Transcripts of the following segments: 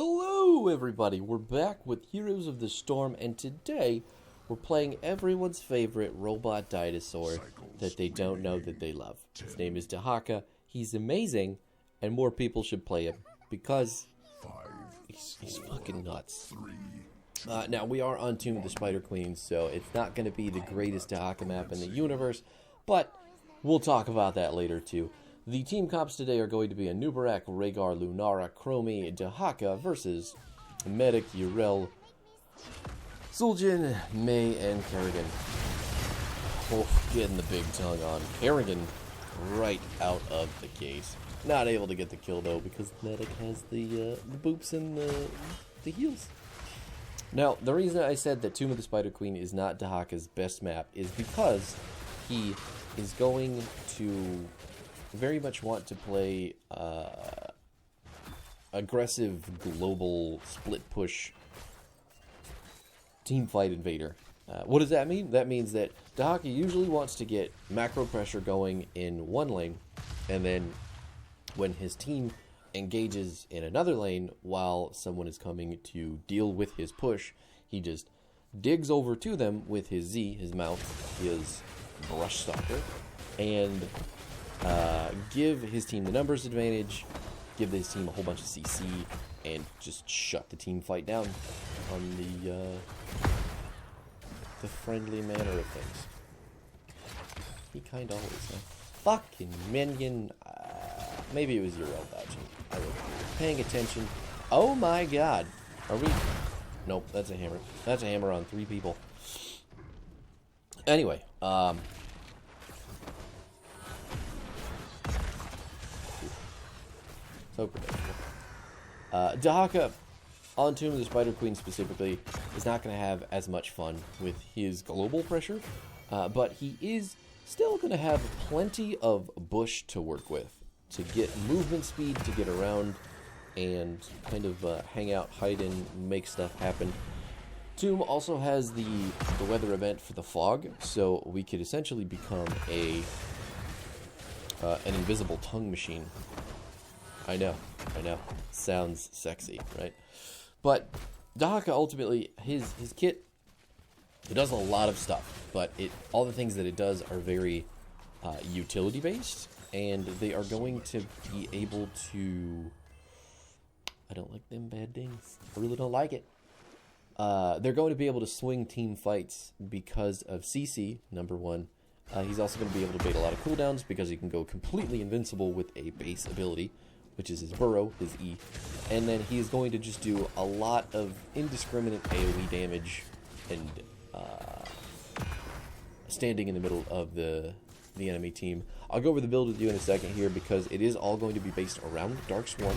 Hello everybody, we're back with Heroes of the Storm, and today we're playing everyone's favorite robot dinosaur that they don't know that they love. His name is Dehaka. He's amazing, and more people should play him, because he's fucking nuts. Now, we are on Tomb of the Spider Queen, so it's not going to be the greatest Dehaka map in the universe, but we'll talk about that later too. The team comps today are going to be Anubarak, Rhaegar, Lunara, Chromie, Dehaka versus Medic, Yrel, Zul'jin, Mei, and Kerrigan. Oh, getting the big tongue on Kerrigan right out of the gate. Not able to get the kill though because Medic has the boops and the heals. Now, the reason I said that Tomb of the Spider Queen is not Dehaka's best map is because he is going to very much want to play aggressive global split push team fight invader. What does that mean? That means that Dehaka usually wants to get macro pressure going in one lane, and then when his team engages in another lane while someone is coming to deal with his push, he just digs over to them with his Z, his mouth, his brush stalker, and give his team the numbers advantage, give his team a whole bunch of CC, and just shut the team fight down on the friendly manner of things. He kinda always, huh? Fucking minion. Maybe it was Yrel dodging. I wasn't paying attention. Oh my god. Are we? Nope, that's a hammer. That's a hammer on 3 people. Anyway, so predictable. Dehaka, on Tomb of the Spider Queen specifically, is not going to have as much fun with his global pressure, but he is still going to have plenty of bush to work with, to get movement speed, to get around, and kind of hang out, hide in, make stuff happen. Tomb also has the weather event for the fog, so we could essentially become an invisible tongue machine. I know. Sounds sexy, right? But Dehaka ultimately, his kit, it does a lot of stuff, but all the things that it does are very utility based, and they are going to be able to. I don't like them bad dings. I really don't like it. They're going to be able to swing team fights because of CC, number one. He's also going to be able to bait a lot of cooldowns because he can go completely invincible with a base ability, which is his burrow, his E. And then he is going to just do a lot of indiscriminate AoE damage and standing in the middle of the enemy team. I'll go over the build with you in a second here because it is all going to be based around Dark Swarm,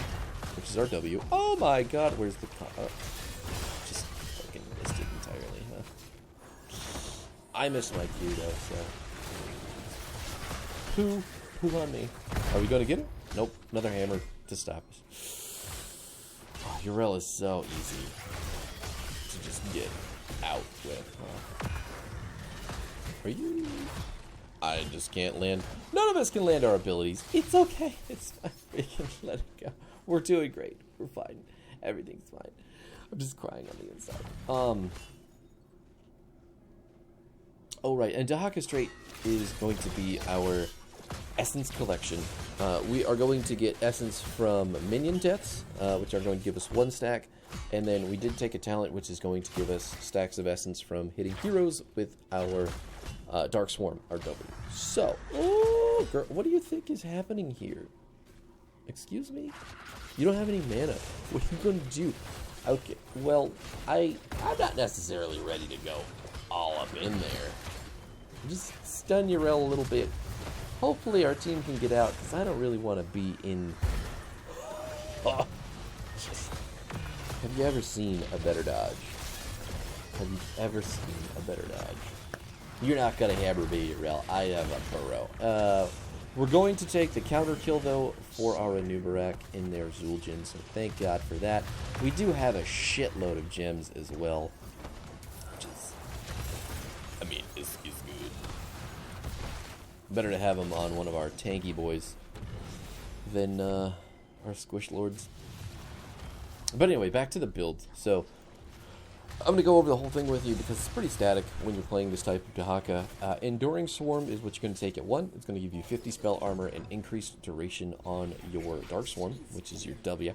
which is our W. Oh my god, where's the... just fucking missed it entirely, huh? I missed my Q though, so... Poo on me. Are we going to get it? Nope, another hammer to stop us. Oh, Yrel is so easy to just get out with, huh? Are you... I just can't land. None of us can land our abilities. It's okay. It's fine. We can let it go. We're doing great. We're fine. Everything's fine. I'm just crying on the inside. Oh, right. And Dehaka's trait is going to be our Essence collection. We are going to get Essence from minion deaths, which are going to give us 1 stack. And then we did take a talent, which is going to give us stacks of Essence from hitting heroes with our Dark Swarm, our W. So, oh, girl, what do you think is happening here? Excuse me? You don't have any mana. What are you going to do? Okay, well, I'm not necessarily ready to go all up in there. Just stun Yrel a little bit. Hopefully our team can get out, because I don't really want to be in... Oh. Have you ever seen a better dodge? Have you ever seen a better dodge? You're not going to hammer me, Yrel. I have a burrow. We're going to take the counter kill, though, for our Anubarak in their Zul'jin, so thank God for that. We do have a shitload of gems as well, which is... I mean, is good. Better to have them on one of our tanky boys than our squish lords. But anyway, back to the build. So I'm going to go over the whole thing with you because it's pretty static when you're playing this type of Dehaka. Enduring Swarm is what you're going to take at 1. It's going to give you 50 spell armor and increased duration on your Dark Swarm, which is your W.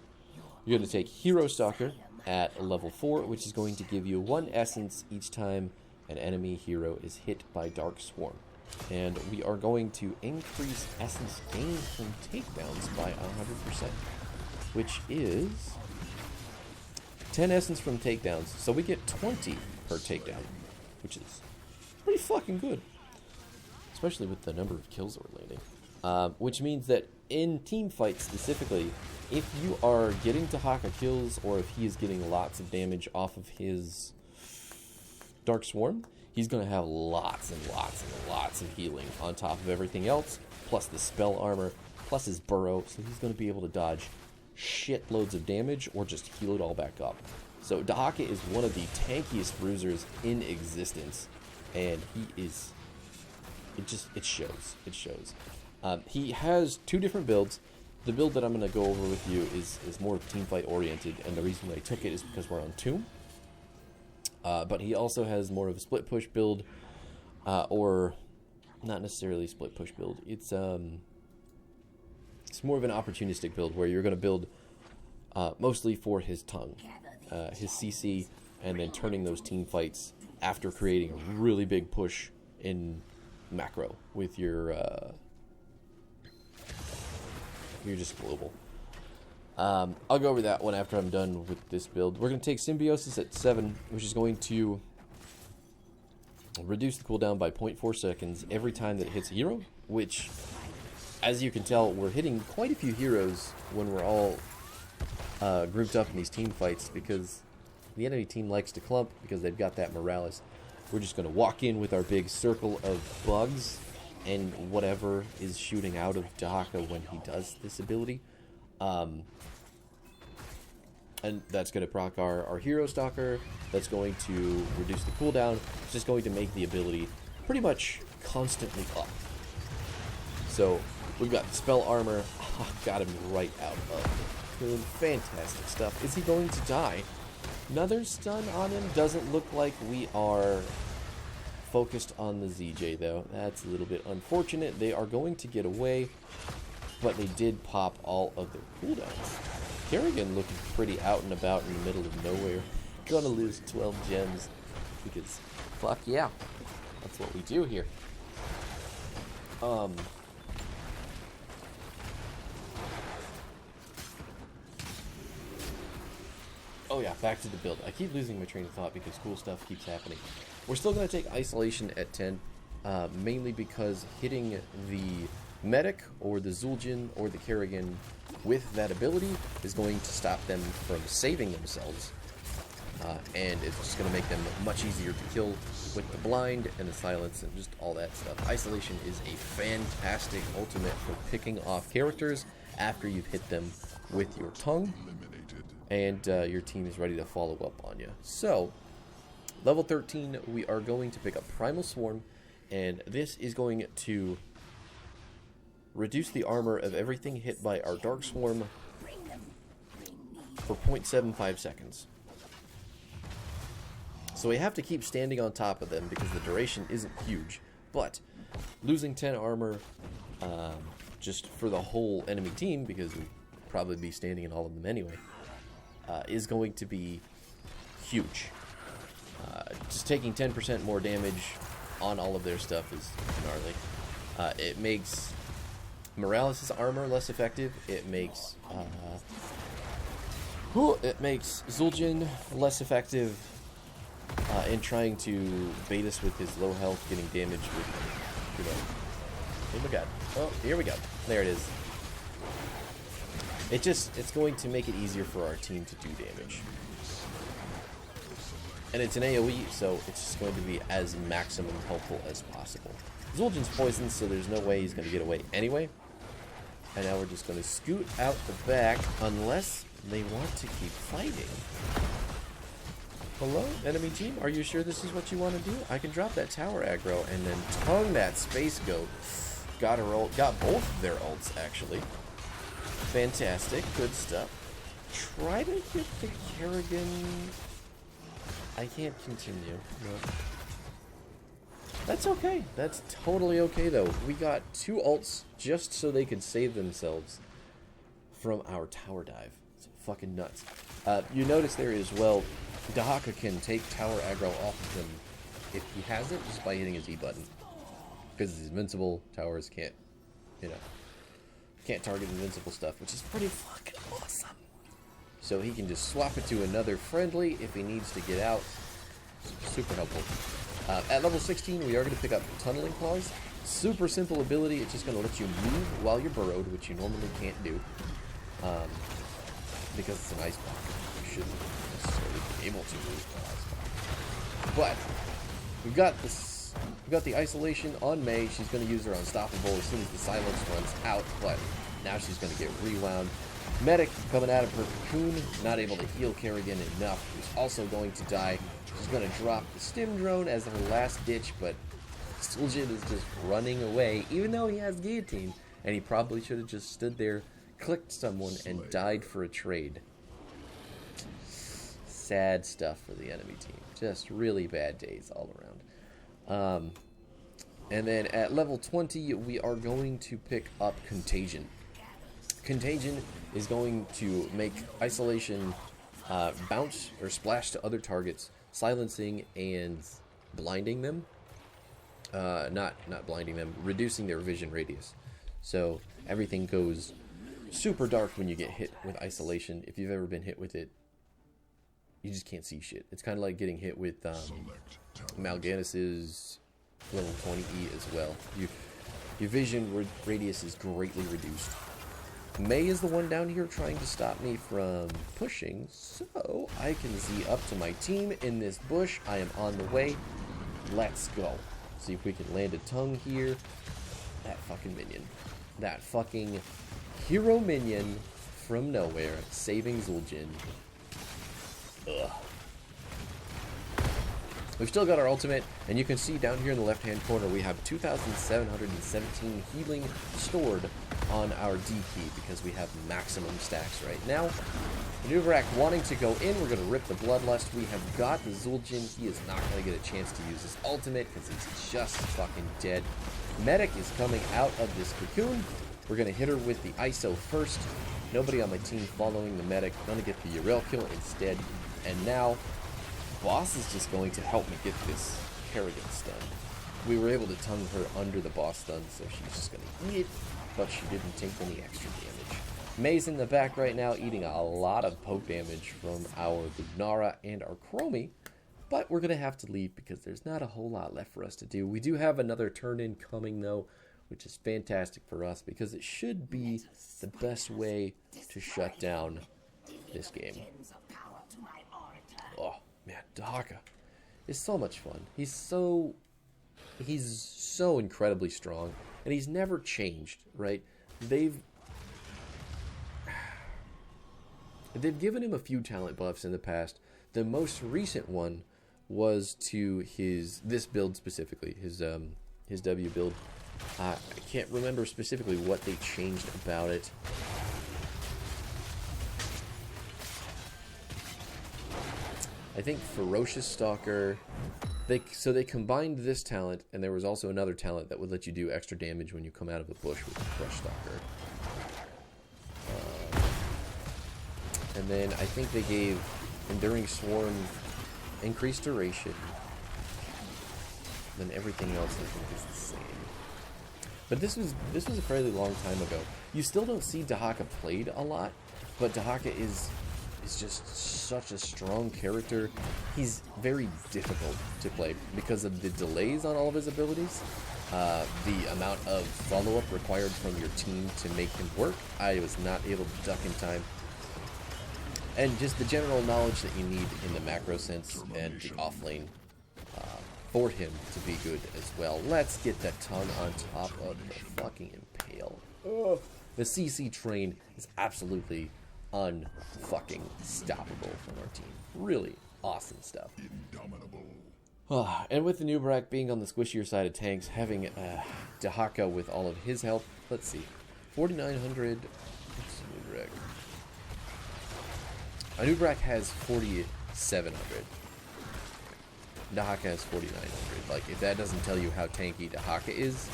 You're going to take Hero Stalker at level 4, which is going to give you 1 essence each time an enemy hero is hit by Dark Swarm. And we are going to increase essence gained from takedowns by 100%, which is 10 essence from takedowns. So we get 20 per takedown, which is pretty fucking good, especially with the number of kills that we're landing. Which means that in team fights specifically, if you are getting Dehaka kills or if he is getting lots of damage off of his Dark Swarm, he's going to have lots and lots and lots of healing on top of everything else, plus the spell armor, plus his burrow, so he's going to be able to dodge shitloads of damage or just heal it all back up. So Dehaka is one of the tankiest bruisers in existence, and he is, it shows. He has 2 different builds. The build that I'm going to go over with you is more teamfight oriented, and the reason I took it is because we're on Tomb. But he also has more of a split push build, or not necessarily split push build. It's more of an opportunistic build where you're going to build mostly for his tongue, his CC, and then turning those team fights after creating a really big push in macro with your just global. I'll go over that one after I'm done with this build. We're going to take Symbiosis at 7, which is going to reduce the cooldown by 0.4 seconds every time that it hits a hero, which, as you can tell, we're hitting quite a few heroes when we're all grouped up in these team fights because the enemy team likes to clump because they've got that Morales. We're just going to walk in with our big circle of bugs and whatever is shooting out of Dehaka when he does this ability. And that's going to proc our Hero Stalker. That's going to reduce the cooldown. It's just going to make the ability pretty much constantly up. So we've got spell armor. Got him right out of. Doing fantastic stuff. Is he going to die? Another stun on him. Doesn't look like we are focused on the ZJ though. That's a little bit unfortunate. They are going to get away, but they did pop all of their cooldowns. Kerrigan looking pretty out and about in the middle of nowhere. Gonna lose 12 gems because fuck yeah, that's what we do here. Oh yeah, back to the build. I keep losing my train of thought because cool stuff keeps happening. We're still going to take Isolation at 10, mainly because hitting the Medic or the Zul'jin or the Kerrigan with that ability is going to stop them from saving themselves. And it's just going to make them much easier to kill with the blind and the silence and just all that stuff. Isolation is a fantastic ultimate for picking off characters after you've hit them with your tongue. And your team is ready to follow up on you. So, level 13, we are going to pick up Primal Swarm, and this is going to reduce the armor of everything hit by our Dark Swarm for 0.75 seconds. So we have to keep standing on top of them because the duration isn't huge, but losing 10 armor just for the whole enemy team, because we'd probably be standing in all of them anyway, is going to be huge. Just taking 10% more damage on all of their stuff is gnarly. It makes Morales' armor less effective. It makes Zul'jin less effective in trying to bait us with his low health, getting damage with, you know. Oh my god. Oh, here we go. There it is. It's going to make it easier for our team to do damage. And it's an AoE, so it's just going to be as maximum helpful as possible. Zul'jin's poisoned, so there's no way he's going to get away anyway. And now we're just going to scoot out the back, unless they want to keep fighting. Hello, enemy team? Are you sure this is what you want to do? I can drop that tower aggro and then tongue that space goat. Got her ult. Got both of their ults, actually. Fantastic. Good stuff. try to get the Kerrigan. I can't continue. No. That's okay. That's totally okay, though. We got 2 ults just so they could save themselves from our tower dive. It's fucking nuts. You notice there as well, Dehaka can take tower aggro off of him if he has it just by hitting his E button. Because he's invincible, towers can't, you know, can't target invincible stuff, which is pretty fucking awesome. So he can just swap it to another friendly if he needs to get out. Super helpful. At level 16, we are going to pick up Tunneling Claws. Super simple ability. It's just going to let you move while you're burrowed, which you normally can't do. Because it's an ice block. You shouldn't necessarily be able to move an ice block. But we've got this. We've got the isolation on Mei. She's going to use her Unstoppable as soon as the silence runs out. But now she's going to get rewound. Medic coming out of her cocoon, not able to heal Kerrigan enough. Who's also going to die. She's going to drop the stim drone as her last ditch, but Suljin is just running away, even though he has guillotine, and he probably should have just stood there, clicked someone, and died for a trade. Sad stuff for the enemy team. Just really bad days all around. And then at level 20, we are going to pick up Contagion. Contagion is going to make isolation bounce or splash to other targets, silencing and blinding them. Not blinding them, reducing their vision radius. So everything goes super dark when you get hit with isolation. If you've ever been hit with it, you just can't see shit. It's kind of like getting hit with Mal'Gannis's level 20E as well. Your vision radius is greatly reduced. Mei is the one down here trying to stop me from pushing, so I can Z up to my team in this bush. I am on the way. Let's go. See if we can land a tongue here. That fucking minion. That fucking hero minion from nowhere saving Suljin. Ugh. We've still got our ultimate, and you can see down here in the left-hand corner we have 2,717 healing stored on our D key because we have maximum stacks right now. Maneuverak wanting to go in, we're going to rip the Bloodlust. We have got the Suljin. He is not going to get a chance to use his ultimate because he's just fucking dead. Medic is coming out of this cocoon. We're going to hit her with the ISO first. Nobody on my team following the medic. Going to get the Yrel kill instead. And now Boss is just going to help me get this Kerrigan stun. We were able to tongue her under the boss stun, so she's just going to eat it, but she didn't take any extra damage. Mei's in the back right now, eating a lot of poke damage from our Lugnara and our Chromie, but we're going to have to leave because there's not a whole lot left for us to do. We do have another turn-in coming, though, which is fantastic for us because it should be the best way to shut down this game. Oh. Man, Dehaka is so much fun. He's so incredibly strong, and he's never changed, right? They've given him a few talent buffs in the past. The most recent one was to this build specifically, his W build. I can't remember specifically what they changed about it. I think Ferocious Stalker, they combined this talent, and there was also another talent that would let you do extra damage when you come out of a bush with Crush Stalker. And then I think they gave Enduring Swarm increased duration. Then everything else I think is the same. But this was a fairly long time ago. You still don't see Dehaka played a lot, but Dehaka is just such a strong character. He's very difficult to play because of the delays on all of his abilities, the amount of follow-up required from your team to make him work. I was not able to duck in time, and just the general knowledge that you need in the macro sense and the offlane for him to be good as well. Let's get that tongue on top of the fucking impale. Ugh. The CC train is absolutely unfucking stoppable from our team. Really awesome stuff. And with the Nubrak being on the squishier side of tanks, having Dehaka with all of his health, let's see, 4,900. Anubrak has 4,700. Dehaka has 4,900. Like, if that doesn't tell you how tanky Dehaka is,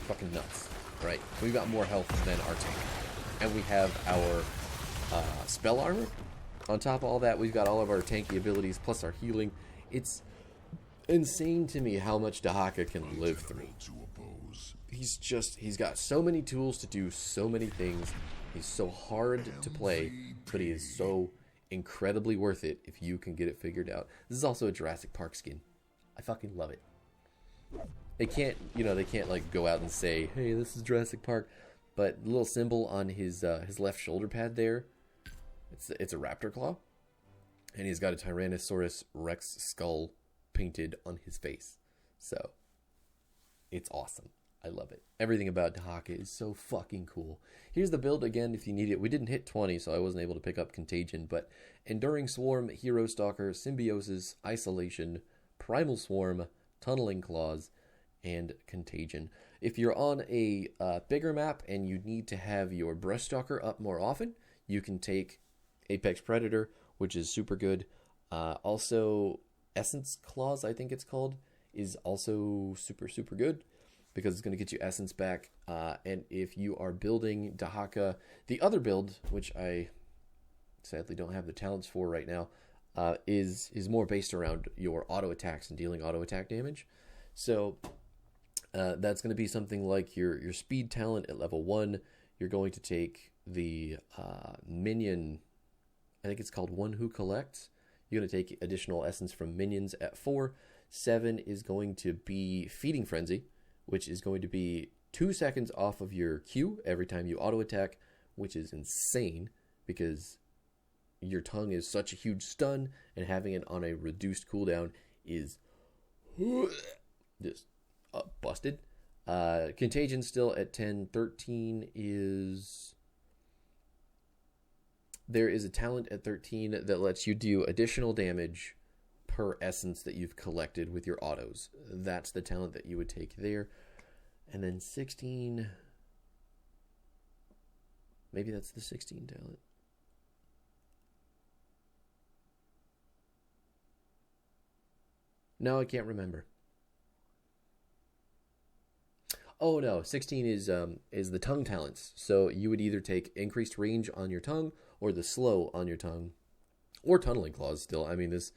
fucking nuts, right? We've got more health than our tank. And we have our spell armor. On top of all that, we've got all of our tanky abilities, plus our healing. It's insane to me how much Dehaka can live through. He's got so many tools to do so many things. He's so hard to play, but he is so incredibly worth it if you can get it figured out. This is also a Jurassic Park skin. I fucking love it. They can't, they can't like go out and say, hey, this is Jurassic Park, but the little symbol on his left shoulder pad there, it's a raptor claw, and he's got a Tyrannosaurus Rex skull painted on his face. So it's awesome. I love it. Everything about Dehaka is so fucking cool. Here's the build again if you need it. We didn't hit 20, so I wasn't able to pick up Contagion, but Enduring Swarm, Hero Stalker, Symbiosis, Isolation, Primal Swarm, Tunneling Claws, and Contagion. If you're on a bigger map and you need to have your Brush Stalker up more often, you can take Apex Predator, which is super good. Also, Essence Claws, I think it's called, is also super, super good, because it's going to get you essence back. And if you are building Dehaka, the other build, which I sadly don't have the talents for right now, is more based around your auto attacks and dealing auto attack damage. So that's going to be something like your speed talent at level 1. You're going to take the minion, I think it's called One Who Collects. You're going to take additional essence from minions at 4. 7 is going to be Feeding Frenzy, which is going to be 2 seconds off of your Q every time you auto attack, which is insane because your tongue is such a huge stun, and having it on a reduced cooldown is just busted. Contagion still at 10. 13 is... There is a talent at 13 that lets you do additional damage per essence that you've collected with your autos. That's the talent that you would take there. And then 16, maybe that's the 16 talent. No, I can't remember. Oh no, 16 is the tongue talents. So you would either take increased range on your tongue or the slow on your tongue, or tunneling claws still. I mean, this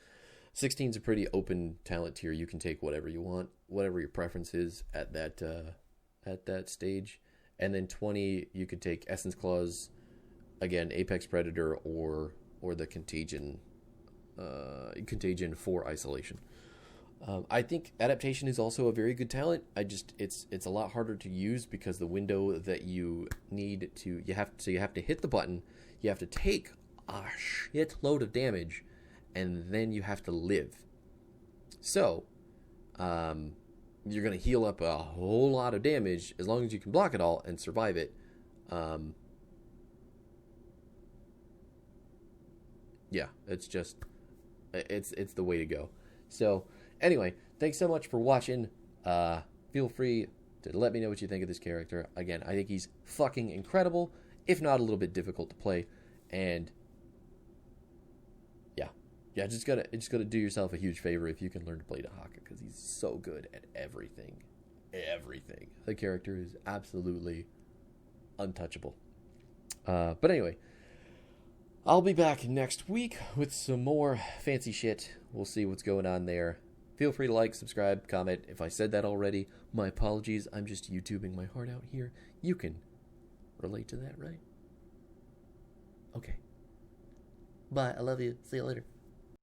16 is a pretty open talent tier. You can take whatever you want, whatever your preference is at that stage. And then 20, you could take Essence Claws, again, Apex Predator, or the Contagion for Isolation. I think Adaptation is also a very good talent. It's a lot harder to use because the window that you need to you have to hit the button, you have to take a shitload of damage, and then you have to live. So, you're going to heal up a whole lot of damage as long as you can block it all and survive it. Yeah, it's the way to go. So, anyway, thanks so much for watching. Feel free to let me know what you think of this character. Again, I think he's fucking incredible, if not a little bit difficult to play. And yeah, just gotta do yourself a huge favor if you can learn to play Dehaka, because he's so good at everything. The character is absolutely untouchable. But anyway, I'll be back next week with some more fancy shit. We'll see what's going on there. Feel free to like, subscribe, comment. If I said that already, my apologies. I'm just YouTubing my heart out here. You can relate to that, right? Okay. Bye. I love you. See you later.